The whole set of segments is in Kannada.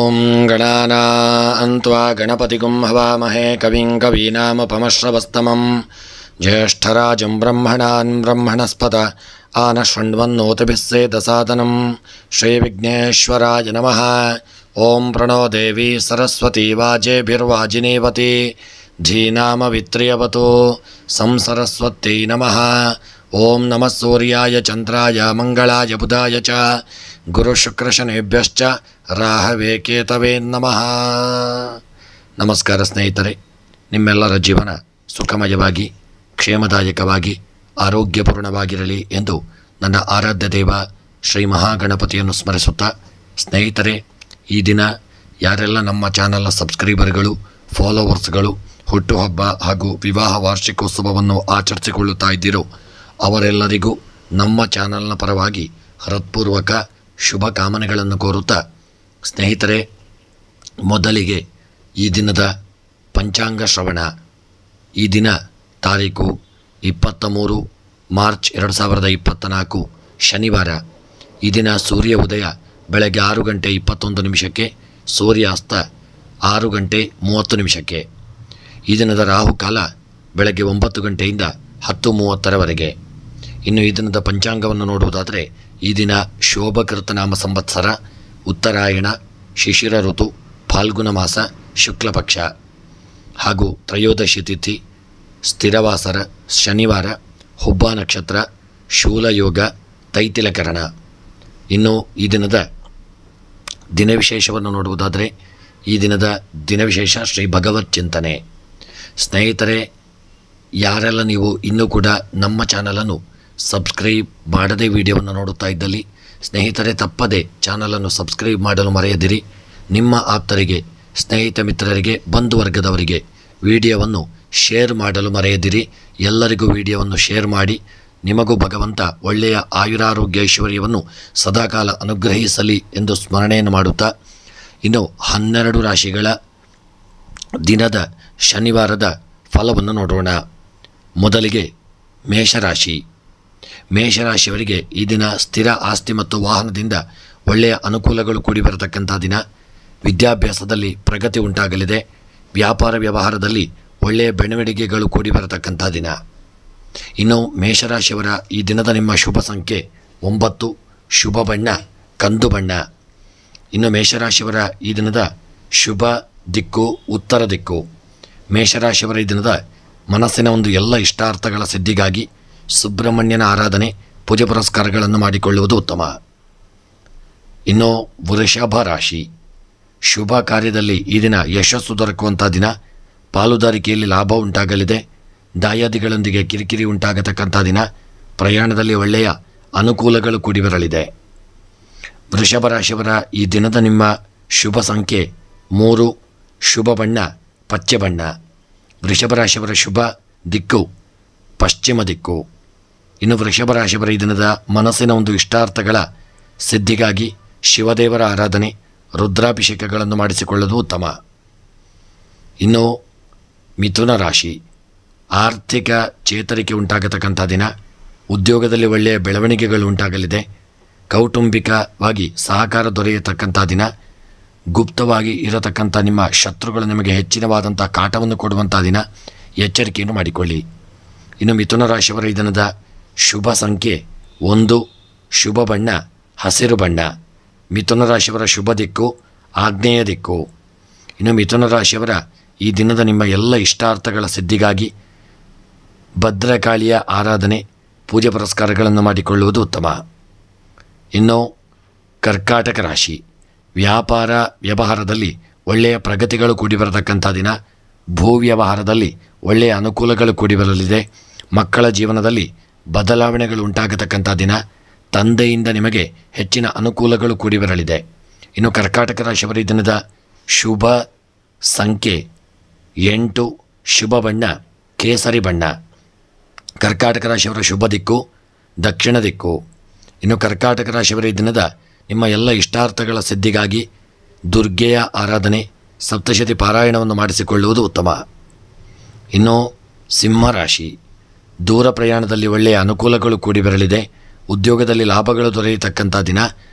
ಓಂ ಗಣಾನಾನ್ತ್ವಾ ಗಣಪತಿಗುಂ ಹವಾಮಹೇ ಕವಿಂ ಕವೀನಾಮಪಮಶ್ರವಸ್ತಮಂ ಜ್ಯೇಷ್ಠರಾಜಂ ಬ್ರಹ್ಮಣಾನ್ ಬ್ರಹ್ಮಣಸ್ಪತ ಆನಶೃಣ್ವನ್ನೋತಿಭಿಸ್ಸೇದಸಾದನಂ ಶ್ರೀವಿಘ್ನೇಶ್ವರಾಯ ನಮಃ. ಓಂ ಪ್ರಣೋ ದೇವಿ ಸರಸ್ವತಿ ವಾಜೇಭಿರ್ವಾಜಿನೇವತಿ ಧೀನಾಮವಿತ್ರ್ಯವತೋ ಸಂಸರಸ್ವತ್ಯೈ ನಮಃ. ಓಂ ನಮಃ ಸೂರ್ಯಾಯ ಚಂದ್ರಾಯ ಮಂಗಳಾಯ ಬುಧಾಯ ಚ ಗುರುಶುಕ್ರಶನೇಭ್ಯಶ್ಚ ರಾಹವೇ ಕೇತವೇ ನಮಃ. ನಮಸ್ಕಾರ ಸ್ನೇಹಿತರೆ, ನಿಮ್ಮೆಲ್ಲರ ಜೀವನ ಸುಖಮಯವಾಗಿ ಕ್ಷೇಮದಾಯಕವಾಗಿ ಆರೋಗ್ಯಪೂರ್ಣವಾಗಿರಲಿ ಎಂದು ನನ್ನ ಆರಾಧ್ಯ ದೇವ ಶ್ರೀ ಮಹಾಗಣಪತಿಯನ್ನು ಸ್ಮರಿಸುತ್ತಾ, ಸ್ನೇಹಿತರೆ, ಈ ದಿನ ಯಾರೆಲ್ಲ ನಮ್ಮ ಚಾನಲ್ನ ಸಬ್ಸ್ಕ್ರೈಬರ್ಗಳು, ಫಾಲೋವರ್ಸ್ಗಳು ಹುಟ್ಟುಹಬ್ಬ ಹಾಗೂ ವಿವಾಹ ವಾರ್ಷಿಕೋತ್ಸವವನ್ನು ಆಚರಿಸಿಕೊಳ್ಳುತ್ತಾ ಇದ್ದೀರೋ ಅವರೆಲ್ಲರಿಗೂ ನಮ್ಮ ಚಾನಲ್ನ ಪರವಾಗಿ ಹೃತ್ಪೂರ್ವಕ ಶುಭ ಕಾಮನೆಗಳನ್ನು ಕೋರುತ್ತಾ, ಸ್ನೇಹಿತರೆ, ಮೊದಲಿಗೆ ಈ ದಿನದ ಪಂಚಾಂಗ ಶ್ರವಣ. ಈ ದಿನ ತಾರೀಕು 23 ಮಾರ್ಚ್ 2024 ಶನಿವಾರ. ಈ ದಿನ ಸೂರ್ಯ ಉದಯ ಬೆಳಗ್ಗೆ 6 ಗಂಟೆ 21 ನಿಮಿಷಕ್ಕೆ, ಸೂರ್ಯಾಸ್ತ 6 ಗಂಟೆ 30 ನಿಮಿಷಕ್ಕೆ. ಈ ದಿನದ ರಾಹುಕಾಲ ಬೆಳಗ್ಗೆ 9 ಗಂಟೆಯಿಂದ 10:30ರವರೆಗೆ. ಇನ್ನು ಈ ದಿನದ ಪಂಚಾಂಗವನ್ನು ನೋಡುವುದಾದರೆ, ಈ ದಿನ ಶೋಭಕೃತನಾಮ ಸಂವತ್ಸರ, ಉತ್ತರಾಯಣ, ಶಿಶಿರ ಋತು, ಫಾಲ್ಗುಣ ಮಾಸ, ಶುಕ್ಲ ಪಕ್ಷ ಹಾಗೂ ತ್ರಯೋದಶಿ ತಿಥಿ, ಸ್ಥಿರವಾಸರ, ಶನಿವಾರ, ಹುಬ್ಬ ನಕ್ಷತ್ರ, ಶೂಲಯೋಗ, ತೈತಿಲಕರಣ. ಇನ್ನು ಈ ದಿನದ ದಿನವಿಶೇಷವನ್ನು ನೋಡುವುದಾದರೆ, ಈ ದಿನದ ದಿನವಿಶೇಷ ಶ್ರೀ ಭಗವತ್ ಚಿಂತನೆ. ಸ್ನೇಹಿತರೆ, ಯಾರೆಲ್ಲ ನೀವು ಇನ್ನೂ ಕೂಡ ನಮ್ಮ ಚಾನಲನ್ನು ಸಬ್ಸ್ಕ್ರೈಬ್ ಮಾಡದೆ ವಿಡಿಯೋವನ್ನು ನೋಡುತ್ತಾ ಇದ್ದಲ್ಲಿ, ಸ್ನೇಹಿತರೆ, ತಪ್ಪದೆ ಚಾನಲನ್ನು ಸಬ್ಸ್ಕ್ರೈಬ್ ಮಾಡಲು ಮರೆಯದಿರಿ. ನಿಮ್ಮ ಆಪ್ತರಿಗೆ, ಸ್ನೇಹಿತ ಮಿತ್ರರಿಗೆ, ಬಂಧುವರ್ಗದವರಿಗೆ ವಿಡಿಯೋವನ್ನು ಶೇರ್ ಮಾಡಲು ಮರೆಯದಿರಿ. ಎಲ್ಲರಿಗೂ ವಿಡಿಯೋವನ್ನು ಶೇರ್ ಮಾಡಿ. ನಿಮಗೂ ಭಗವಂತ ಒಳ್ಳೆಯ ಆಯುರಾರೋಗ್ಯ ಐಶ್ವರ್ಯವನ್ನು ಸದಾಕಾಲ ಅನುಗ್ರಹಿಸಲಿ ಎಂದು ಸ್ಮರಣೆಯನ್ನು ಮಾಡುತ್ತಾ, ಇನ್ನು 12 ರಾಶಿಗಳ ದಿನದ ಶನಿವಾರದ ಫಲವನ್ನು ನೋಡೋಣ. ಮೊದಲಿಗೆ ಮೇಷರಾಶಿ. ಮೇಷರಾಶಿಯವರಿಗೆ ಈ ದಿನ ಸ್ಥಿರ ಆಸ್ತಿ ಮತ್ತು ವಾಹನದಿಂದ ಒಳ್ಳೆಯ ಅನುಕೂಲಗಳು ಕೂಡಿ ಬರತಕ್ಕಂಥ ದಿನ. ವಿದ್ಯಾಭ್ಯಾಸದಲ್ಲಿ ಪ್ರಗತಿ ಉಂಟಾಗಲಿದೆ. ವ್ಯಾಪಾರ ವ್ಯವಹಾರದಲ್ಲಿ ಒಳ್ಳೆಯ ಬೆಳವಣಿಗೆಗಳು ಕೂಡಿ ಬರತಕ್ಕಂಥ ದಿನ. ಇನ್ನು ಮೇಷರಾಶಿಯವರ ಈ ದಿನದ ನಿಮ್ಮ ಶುಭ ಸಂಖ್ಯೆ 9, ಶುಭ ಬಣ್ಣ ಕಂದು ಬಣ್ಣ. ಇನ್ನು ಮೇಷರಾಶಿಯವರ ಈ ದಿನದ ಶುಭ ದಿಕ್ಕು ಉತ್ತರ ದಿಕ್ಕು. ಮೇಷರಾಶಿಯವರ ಈ ದಿನದ ಮನಸ್ಸಿನ ಒಂದು ಎಲ್ಲ ಇಷ್ಟಾರ್ಥಗಳ ಸಿದ್ಧಿಗಾಗಿ ಸುಬ್ರಹ್ಮಣ್ಯನ ಆರಾಧನೆ, ಪೂಜೆ ಪುರಸ್ಕಾರಗಳನ್ನು ಮಾಡಿಕೊಳ್ಳುವುದು ಉತ್ತಮ. ಇನ್ನು ವೃಷಭ ರಾಶಿ. ಶುಭ ಕಾರ್ಯದಲ್ಲಿ ಈ ದಿನ ಯಶಸ್ಸು ದೊರಕುವಂಥ ದಿನ. ಪಾಲುದಾರಿಕೆಯಲ್ಲಿ ಲಾಭ ಉಂಟಾಗಲಿದೆ. ದಾಯಾದಿಗಳೊಂದಿಗೆ ಕಿರಿಕಿರಿ ಉಂಟಾಗತಕ್ಕಂಥ ದಿನ. ಪ್ರಯಾಣದಲ್ಲಿ ಒಳ್ಳೆಯ ಅನುಕೂಲಗಳು ಕೂಡಿ ಬರಲಿದೆ. ವೃಷಭ ರಾಶಿಯವರ ಈ ದಿನದ ನಿಮ್ಮ ಶುಭ ಸಂಖ್ಯೆ 3, ಶುಭ ಬಣ್ಣ ಪಚ್ಚೆ ಬಣ್ಣ. ವೃಷಭ ರಾಶಿಯವರ ಶುಭ ದಿಕ್ಕು ಪಶ್ಚಿಮ ದಿಕ್ಕು. ಇನ್ನು ವೃಷಭ ರಾಶಿಯವರ ಈ ದಿನದ ಮನಸ್ಸಿನ ಒಂದು ಇಷ್ಟಾರ್ಥಗಳ ಸಿದ್ಧಿಗಾಗಿ ಶಿವದೇವರ ಆರಾಧನೆ, ರುದ್ರಾಭಿಷೇಕಗಳನ್ನು ಮಾಡಿಸಿಕೊಳ್ಳುವುದು ಉತ್ತಮ. ಇನ್ನು ಮಿಥುನ ರಾಶಿ. ಆರ್ಥಿಕ ಚೇತರಿಕೆ ಉಂಟಾಗತಕ್ಕಂಥ ದಿನ. ಉದ್ಯೋಗದಲ್ಲಿ ಒಳ್ಳೆಯ ಬೆಳವಣಿಗೆಗಳು ಉಂಟಾಗಲಿದೆ. ಕೌಟುಂಬಿಕವಾಗಿ ಸಹಕಾರ ದೊರೆಯತಕ್ಕಂಥ ದಿನ. ಗುಪ್ತವಾಗಿ ಇರತಕ್ಕಂಥ ನಿಮ್ಮ ಶತ್ರುಗಳು ನಿಮಗೆ ಹೆಚ್ಚಿನವಾದಂಥ ಕಾಟವನ್ನು ಕೊಡುವಂಥ ದಿನ. ಎಚ್ಚರಿಕೆಯನ್ನು ಮಾಡಿಕೊಳ್ಳಿ. ಇನ್ನು ಮಿಥುನ ರಾಶಿಯವರ ಈ ದಿನದ ಶುಭ ಸಂಖ್ಯೆ 1, ಶುಭ ಬಣ್ಣ ಹಸಿರು ಬಣ್ಣ. ಮಿಥುನ ರಾಶಿಯವರ ಶುಭ ದಿಕ್ಕು ಆಗ್ನೇಯ ದಿಕ್ಕು. ಇನ್ನು ಮಿಥುನ ರಾಶಿಯವರ ಈ ದಿನದ ನಿಮ್ಮ ಎಲ್ಲ ಇಷ್ಟಾರ್ಥಗಳ ಸಿದ್ಧಿಗಾಗಿ ಭದ್ರಕಾಳಿಯ ಆರಾಧನೆ, ಪೂಜೆ ಪುರಸ್ಕಾರಗಳನ್ನು ಮಾಡಿಕೊಳ್ಳುವುದು ಉತ್ತಮ. ಇನ್ನು ಕರ್ಕಾಟಕ ರಾಶಿ. ವ್ಯಾಪಾರ ವ್ಯವಹಾರದಲ್ಲಿ ಒಳ್ಳೆಯ ಪ್ರಗತಿಗಳು ಕೂಡಿ ಬರತಕ್ಕಂಥ ದಿನ. ಭೂ ವ್ಯವಹಾರದಲ್ಲಿ ಒಳ್ಳೆಯ ಅನುಕೂಲಗಳು ಕೂಡಿ ಬರಲಿದೆ. ಮಕ್ಕಳ ಜೀವನದಲ್ಲಿ ಬದಲಾವಣೆಗಳು ಉಂಟಾಗತಕ್ಕಂಥ ದಿನ. ತಂದೆಯಿಂದ ನಿಮಗೆ ಹೆಚ್ಚಿನ ಅನುಕೂಲಗಳು ಕೂಡಿ ಬರಲಿದೆ. ಇನ್ನು ಕರ್ಕಾಟಕ ರಾಶಿಯವರ ಈ ದಿನದ ಶುಭ ಸಂಖ್ಯೆ 8, ಶುಭ ಬಣ್ಣ ಕೇಸರಿ ಬಣ್ಣ. ಕರ್ಕಾಟಕ ರಾಶಿಯವರ ಶುಭ ದಿಕ್ಕು ದಕ್ಷಿಣ ದಿಕ್ಕು. ಇನ್ನು ಕರ್ಕಾಟಕ ರಾಶಿಯವರ ಈ ದಿನದ ನಿಮ್ಮ ಎಲ್ಲ ಇಷ್ಟಾರ್ಥಗಳ ಸಿದ್ಧಿಗಾಗಿ ದುರ್ಗೆಯ ಆರಾಧನೆ, ಸಪ್ತಶತಿ ಪಾರಾಯಣವನ್ನು ಮಾಡಿಸಿಕೊಳ್ಳುವುದು ಉತ್ತಮ. ಇನ್ನು ಸಿಂಹರಾಶಿ. ದೂರ ಪ್ರಯಾಣದಲ್ಲಿ ಒಳ್ಳೆಯ ಅನುಕೂಲಗಳು ಕೂಡಿ ಬರಲಿದೆ. ಉದ್ಯೋಗದಲ್ಲಿ ಲಾಭಗಳು ದೊರೆಯತಕ್ಕಂಥ ದಿನ.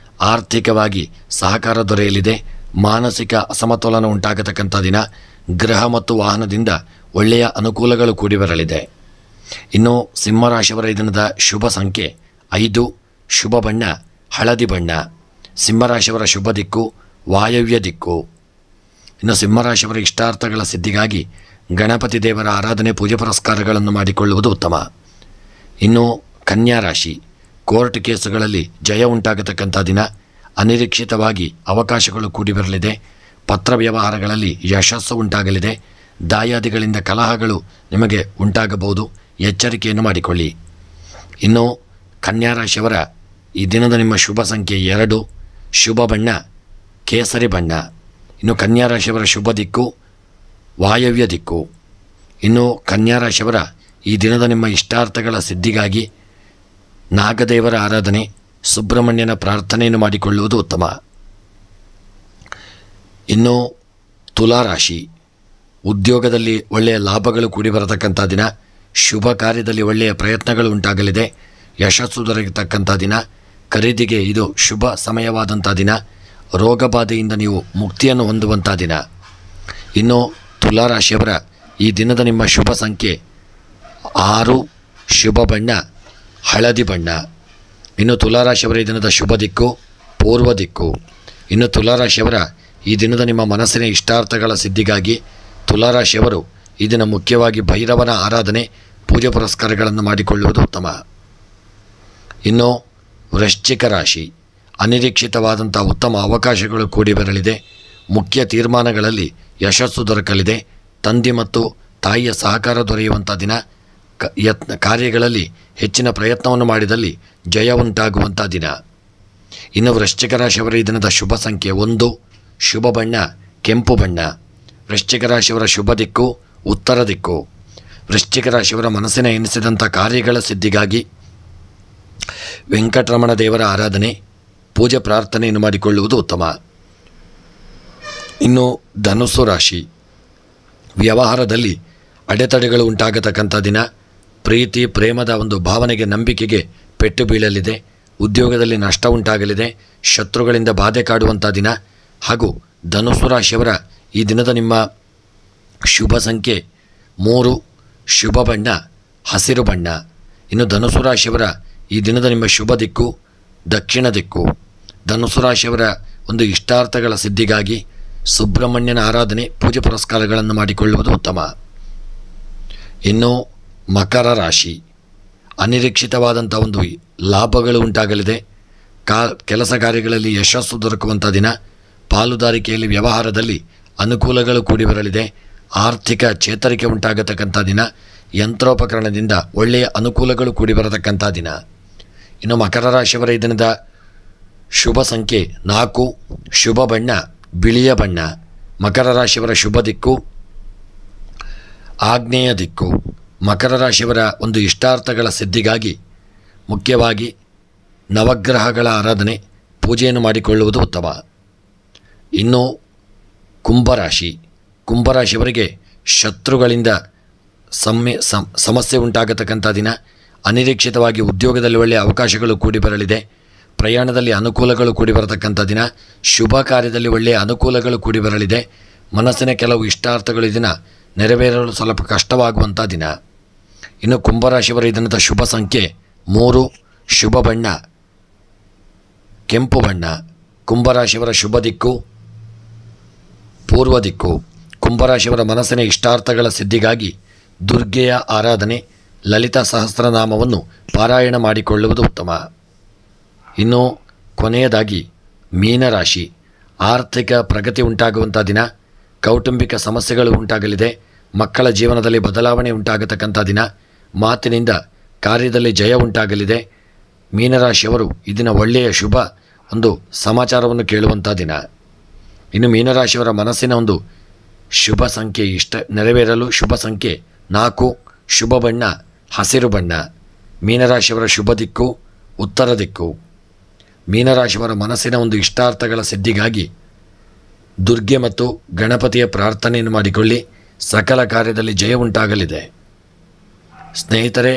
ಆರ್ಥಿಕವಾಗಿ ಸಹಕಾರ ದೊರೆಯಲಿದೆ. ಮಾನಸಿಕ ಅಸಮತೋಲನ ಉಂಟಾಗತಕ್ಕಂಥ ದಿನ. ಗೃಹ ಮತ್ತು ವಾಹನದಿಂದ ಒಳ್ಳೆಯ ಅನುಕೂಲಗಳು ಕೂಡಿ ಬರಲಿದೆ. ಇನ್ನು ಸಿಂಹರಾಶಿಯವರ ಈ ದಿನದ ಶುಭ ಸಂಖ್ಯೆ 5, ಶುಭ ಬಣ್ಣ ಹಳದಿ ಬಣ್ಣ. ಸಿಂಹರಾಶಿಯವರ ಶುಭ ದಿಕ್ಕು ವಾಯವ್ಯ ದಿಕ್ಕು. ಇನ್ನು ಸಿಂಹರಾಶಿಯವರ ಇಷ್ಟಾರ್ಥಗಳ ಸಿದ್ಧಿಗಾಗಿ ಗಣಪತಿ ದೇವರ ಆರಾಧನೆ, ಪೂಜೆ ಪುರಸ್ಕಾರಗಳನ್ನು ಮಾಡಿಕೊಳ್ಳುವುದು ಉತ್ತಮ. ಇನ್ನು ಕನ್ಯಾ ರಾಶಿ, ಕೋರ್ಟ್ ಕೇಸುಗಳಲ್ಲಿ ಜಯ ಉಂಟಾಗತಕ್ಕಂಥ ದಿನ. ಅನಿರೀಕ್ಷಿತವಾಗಿ ಅವಕಾಶಗಳು ಕೂಡಿ ಬರಲಿದೆ. ಪತ್ರ ವ್ಯವಹಾರಗಳಲ್ಲಿ ಯಶಸ್ಸು ಉಂಟಾಗಲಿದೆ. ದಾಯಾದಿಗಳಿಂದ ಕಲಹಗಳು ನಿಮಗೆ ಉಂಟಾಗಬಹುದು, ಎಚ್ಚರಿಕೆಯನ್ನು ಮಾಡಿಕೊಳ್ಳಿ. ಇನ್ನು ಕನ್ಯಾ ರಾಶಿಯವರ ಈ ದಿನದ ನಿಮ್ಮ ಶುಭ ಸಂಖ್ಯೆ 2, ಶುಭ ಬಣ್ಣ ಕೇಸರಿ ಬಣ್ಣ. ಇನ್ನು ಕನ್ಯಾ ರಾಶಿಯವರ ಶುಭ ದಿಕ್ಕು ವಾಯವ್ಯ ದಿಕ್ಕು. ಇನ್ನು ಕನ್ಯಾ ರಾಶಿಯವರ ಈ ದಿನದ ನಿಮ್ಮ ಇಷ್ಟಾರ್ಥಗಳ ಸಿದ್ಧಿಗಾಗಿ ನಾಗದೇವರ ಆರಾಧನೆ, ಸುಬ್ರಹ್ಮಣ್ಯನ ಪ್ರಾರ್ಥನೆಯನ್ನು ಮಾಡಿಕೊಳ್ಳುವುದು ಉತ್ತಮ. ಇನ್ನು ತುಲಾರಾಶಿ, ಉದ್ಯೋಗದಲ್ಲಿ ಒಳ್ಳೆಯ ಲಾಭಗಳು ಕೂಡಿ ಬರತಕ್ಕಂಥ ದಿನ. ಶುಭ ಕಾರ್ಯದಲ್ಲಿ ಒಳ್ಳೆಯ ಪ್ರಯತ್ನಗಳು ಉಂಟಾಗಲಿದೆ. ಯಶಸ್ಸು ದೊರೆಯತಕ್ಕಂಥ ದಿನ. ಖರೀದಿಗೆ ಇದು ಶುಭ ಸಮಯವಾದಂಥ ದಿನ. ರೋಗ ಬಾಧೆಯಿಂದ ನೀವು ಮುಕ್ತಿಯನ್ನು ಹೊಂದುವಂಥ ದಿನ. ಇನ್ನು ತುಲಾರಾಶಿಯವರ ಈ ದಿನದ ನಿಮ್ಮ ಶುಭ ಸಂಖ್ಯೆ 6, ಶುಭ ಬಣ್ಣ ಹಳದಿ ಬಣ್ಣ. ಇನ್ನು ತುಲಾರಾಶಿಯವರ ಈ ದಿನದ ಶುಭ ದಿಕ್ಕು ಪೂರ್ವ ದಿಕ್ಕು. ಇನ್ನು ತುಲಾರಾಶಿಯವರ ಈ ದಿನದ ನಿಮ್ಮ ಮನಸ್ಸಿನ ಇಷ್ಟಾರ್ಥಗಳ ಸಿದ್ಧಿಗಾಗಿ ತುಲಾರಾಶಿಯವರು ಈ ದಿನ ಮುಖ್ಯವಾಗಿ ಭೈರವನ ಆರಾಧನೆ, ಪೂಜೆ ಪುರಸ್ಕಾರಗಳನ್ನು ಮಾಡಿಕೊಳ್ಳುವುದು ಉತ್ತಮ. ಇನ್ನು ವೃಶ್ಚಿಕ ರಾಶಿ, ಅನಿರೀಕ್ಷಿತವಾದಂಥ ಉತ್ತಮ ಅವಕಾಶಗಳು ಕೂಡಿ ಬರಲಿದೆ. ಮುಖ್ಯ ತೀರ್ಮಾನಗಳಲ್ಲಿ ಯಶಸ್ಸು ದೊರಕಲಿದೆ. ತಂದೆ ಮತ್ತು ತಾಯಿಯ ಸಹಕಾರ ದೊರೆಯುವಂಥ ದಿನ. ಕಾರ್ಯಗಳಲ್ಲಿ ಹೆಚ್ಚಿನ ಪ್ರಯತ್ನವನ್ನು ಮಾಡಿದಲ್ಲಿ ಜಯ ಉಂಟಾಗುವಂಥ ದಿನ. ಇನ್ನು ವೃಶ್ಚಿಕ ರಾಶಿಯವರ ಈ ದಿನದ ಶುಭ ಸಂಖ್ಯೆ 1, ಶುಭ ಬಣ್ಣ ಕೆಂಪು ಬಣ್ಣ. ವೃಶ್ಚಿಕ ರಾಶಿಯವರ ಶುಭ ದಿಕ್ಕು ಉತ್ತರ ದಿಕ್ಕು. ವೃಶ್ಚಿಕ ರಾಶಿಯವರ ಮನಸ್ಸಿನ ಎನಿಸಿದಂಥ ಕಾರ್ಯಗಳ ಸಿದ್ಧಿಗಾಗಿ ವೆಂಕಟರಮಣ ದೇವರ ಆರಾಧನೆ, ಪೂಜೆ ಪ್ರಾರ್ಥನೆಯನ್ನು ಮಾಡಿಕೊಳ್ಳುವುದು ಉತ್ತಮ. ಇನ್ನು ಧನುಸ್ಸು ರಾಶಿ, ವ್ಯವಹಾರದಲ್ಲಿ ಅಡೆತಡೆಗಳು ಉಂಟಾಗತಕ್ಕಂಥ ದಿನ. ಪ್ರೀತಿ ಪ್ರೇಮದ ಒಂದು ಭಾವನೆಗೆ, ನಂಬಿಕೆಗೆ ಪೆಟ್ಟು ಬೀಳಲಿದೆ. ಉದ್ಯೋಗದಲ್ಲಿ ನಷ್ಟ ಉಂಟಾಗಲಿದೆ. ಶತ್ರುಗಳಿಂದ ಬಾಧೆ ಕಾಡುವಂಥ ದಿನ. ಹಾಗೂ ಧನುಸ್ಸು ರಾಶಿಯವರ ಈ ದಿನದ ನಿಮ್ಮ ಶುಭ ಸಂಖ್ಯೆ 3, ಶುಭ ಬಣ್ಣ ಹಸಿರು ಬಣ್ಣ. ಇನ್ನು ಧನುಸ್ಸು ರಾಶಿಯವರ ಈ ದಿನದ ನಿಮ್ಮ ಶುಭ ದಿಕ್ಕು ದಕ್ಷಿಣ ದಿಕ್ಕು. ಧನುಸ್ಸು ರಾಶಿಯವರ ಒಂದು ಇಷ್ಟಾರ್ಥಗಳ ಸಿದ್ಧಿಗಾಗಿ ಸುಬ್ರಹ್ಮಣ್ಯನ ಆರಾಧನೆ, ಪೂಜೆ ಪುರಸ್ಕಾರಗಳನ್ನು ಮಾಡಿಕೊಳ್ಳುವುದು ಉತ್ತಮ. ಇನ್ನು ಮಕರ ರಾಶಿ, ಅನಿರೀಕ್ಷಿತವಾದಂಥ ಒಂದು ಲಾಭಗಳು ಉಂಟಾಗಲಿದೆ. ಕೆಲಸ ಕಾರ್ಯಗಳಲ್ಲಿ ಯಶಸ್ಸು ದೊರಕುವಂಥ ದಿನ. ಪಾಲುದಾರಿಕೆಯಲ್ಲಿ ವ್ಯವಹಾರದಲ್ಲಿ ಅನುಕೂಲಗಳು ಕೂಡಿ ಬರಲಿದೆ. ಆರ್ಥಿಕ ಚೇತರಿಕೆ ಉಂಟಾಗತಕ್ಕಂಥ ದಿನ. ಯಂತ್ರೋಪಕರಣದಿಂದ ಒಳ್ಳೆಯ ಅನುಕೂಲಗಳು ಕೂಡಿ ಬರತಕ್ಕಂಥ ದಿನ. ಇನ್ನು ಮಕರ ರಾಶಿಯವರ ಈ ದಿನದ ಶುಭ ಸಂಖ್ಯೆ 4, ಶುಭ ಬಣ್ಣ ಬಿಳಿಯ ಬಣ್ಣ. ಮಕರ ರಾಶಿಯವರ ಶುಭ ದಿಕ್ಕು ಆಗ್ನೇಯ ದಿಕ್ಕು. ಮಕರ ರಾಶಿಯವರ ಒಂದು ಇಷ್ಟಾರ್ಥಗಳ ಸಿದ್ಧಿಗಾಗಿ ಮುಖ್ಯವಾಗಿ ನವಗ್ರಹಗಳ ಆರಾಧನೆ, ಪೂಜೆಯನ್ನು ಮಾಡಿಕೊಳ್ಳುವುದು ಉತ್ತಮ. ಇನ್ನು ಕುಂಭರಾಶಿ, ಕುಂಭರಾಶಿಯವರಿಗೆ ಶತ್ರುಗಳಿಂದ ಸಮಸ್ಯೆ ಉಂಟಾಗತಕ್ಕಂಥ ದಿನ. ಅನಿರೀಕ್ಷಿತವಾಗಿ ಉದ್ಯೋಗದಲ್ಲಿ ಒಳ್ಳೆಯ ಅವಕಾಶಗಳು ಕೂಡಿ ಬರಲಿದೆ. ಪ್ರಯಾಣದಲ್ಲಿ ಅನುಕೂಲಗಳು ಕೂಡಿ ಬರತಕ್ಕಂಥ ದಿನ. ಶುಭ ಕಾರ್ಯದಲ್ಲಿ ಒಳ್ಳೆಯ ಅನುಕೂಲಗಳು ಕೂಡಿ ಬರಲಿದೆ. ಮನಸ್ಸಿನ ಕೆಲವು ಇಷ್ಟಾರ್ಥಗಳು ಈ ದಿನ ನೆರವೇರಲು ಸ್ವಲ್ಪ ಕಷ್ಟವಾಗುವಂಥ ದಿನ. ಇನ್ನು ಕುಂಭರಾಶಿಯವರ ಈ ದಿನದ ಶುಭ ಸಂಖ್ಯೆ 3, ಶುಭ ಬಣ್ಣ ಕೆಂಪು ಬಣ್ಣ. ಕುಂಭರಾಶಿಯವರ ಶುಭ ದಿಕ್ಕು ಪೂರ್ವ ದಿಕ್ಕು. ಕುಂಭರಾಶಿಯವರ ಮನಸ್ಸಿನ ಇಷ್ಟಾರ್ಥಗಳ ಸಿದ್ಧಿಗಾಗಿ ದುರ್ಗೆಯ ಆರಾಧನೆ, ಲಲಿತಾ ಸಹಸ್ರನಾಮವನ್ನು ಪಾರಾಯಣ ಮಾಡಿಕೊಳ್ಳುವುದು ಉತ್ತಮ. ಇನ್ನು ಕೊನೆಯದಾಗಿ ಮೀನರಾಶಿ, ಆರ್ಥಿಕ ಪ್ರಗತಿ ಉಂಟಾಗುವಂಥ ದಿನ. ಕೌಟುಂಬಿಕ ಸಮಸ್ಯೆಗಳು ಉಂಟಾಗಲಿದೆ. ಮಕ್ಕಳ ಜೀವನದಲ್ಲಿ ಬದಲಾವಣೆ ಉಂಟಾಗತಕ್ಕಂಥ ದಿನ. ಮಾತಿನಿಂದ ಕಾರ್ಯದಲ್ಲಿ ಜಯ ಉಂಟಾಗಲಿದೆ. ಮೀನರಾಶಿಯವರು ಇದನ್ನು ಒಳ್ಳೆಯ ಶುಭ ಒಂದು ಸಮಾಚಾರವನ್ನು ಕೇಳುವಂಥ ದಿನ. ಇನ್ನು ಮೀನರಾಶಿಯವರ ಮನಸ್ಸಿನ ಒಂದು ಶುಭ ಸಂಖ್ಯೆ ನೆರವೇರಲು ಶುಭ ಸಂಖ್ಯೆ 4, ಶುಭ ಬಣ್ಣ ಹಸಿರು ಬಣ್ಣ. ಮೀನರಾಶಿಯವರ ಶುಭ ದಿಕ್ಕು ಉತ್ತರ ದಿಕ್ಕು. ಮೀನರಾಶಿಯವರ ಮನಸ್ಸಿನ ಒಂದು ಇಷ್ಟಾರ್ಥಗಳ ಸಿದ್ಧಿಗಾಗಿ ದುರ್ಗೆ ಮತ್ತು ಗಣಪತಿಯ ಪ್ರಾರ್ಥನೆಯನ್ನು ಮಾಡಿಕೊಳ್ಳಿ. ಸಕಲ ಕಾರ್ಯದಲ್ಲಿ ಜಯ ಉಂಟಾಗಲಿದೆ. ಸ್ನೇಹಿತರೆ,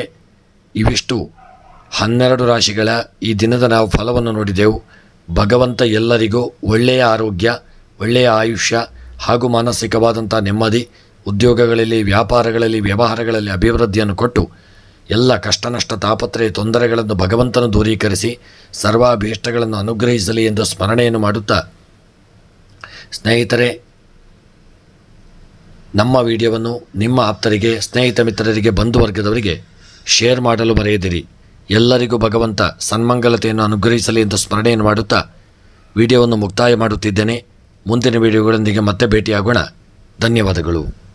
ಇವಿಷ್ಟು 12 ರಾಶಿಗಳ ಈ ದಿನದ ನಾವು ಫಲವನ್ನು ನೋಡಿದೆವು. ಭಗವಂತ ಎಲ್ಲರಿಗೂ ಒಳ್ಳೆಯ ಆರೋಗ್ಯ, ಒಳ್ಳೆಯ ಆಯುಷ್ಯ ಹಾಗೂ ಮಾನಸಿಕವಾದಂಥ ನೆಮ್ಮದಿ, ಉದ್ಯೋಗಗಳಲ್ಲಿ, ವ್ಯಾಪಾರಗಳಲ್ಲಿ, ವ್ಯವಹಾರಗಳಲ್ಲಿ ಅಭಿವೃದ್ಧಿಯನ್ನು ಕೊಟ್ಟು ಎಲ್ಲ ಕಷ್ಟ ನಷ್ಟ ತಾಪತ್ರಯ ತೊಂದರೆಗಳನ್ನು ಭಗವಂತನು ದೂರೀಕರಿಸಿ ಸರ್ವಾಭೀಷ್ಟಗಳನ್ನು ಅನುಗ್ರಹಿಸಲಿ ಎಂದು ಸ್ಮರಣೆಯನ್ನು ಮಾಡುತ್ತಾ, ಸ್ನೇಹಿತರೆ, ನಮ್ಮ ವಿಡಿಯೋವನ್ನು ನಿಮ್ಮ ಆಪ್ತರಿಗೆ, ಸ್ನೇಹಿತ ಮಿತ್ರರಿಗೆ, ಬಂಧುವರ್ಗದವರಿಗೆ ಶೇರ್ ಮಾಡಲು ಮರೆಯದಿರಿ. ಎಲ್ಲರಿಗೂ ಭಗವಂತ ಸನ್ಮಂಗಲತೆಯನ್ನು ಅನುಗ್ರಹಿಸಲಿ ಎಂದು ಸ್ಮರಣೆಯನ್ನು ಮಾಡುತ್ತಾ ವಿಡಿಯೋವನ್ನು ಮುಕ್ತಾಯ ಮಾಡುತ್ತಿದ್ದೇನೆ. ಮುಂದಿನ ವಿಡಿಯೋಗಳೊಂದಿಗೆ ಮತ್ತೆ ಭೇಟಿಯಾಗೋಣ. ಧನ್ಯವಾದಗಳು.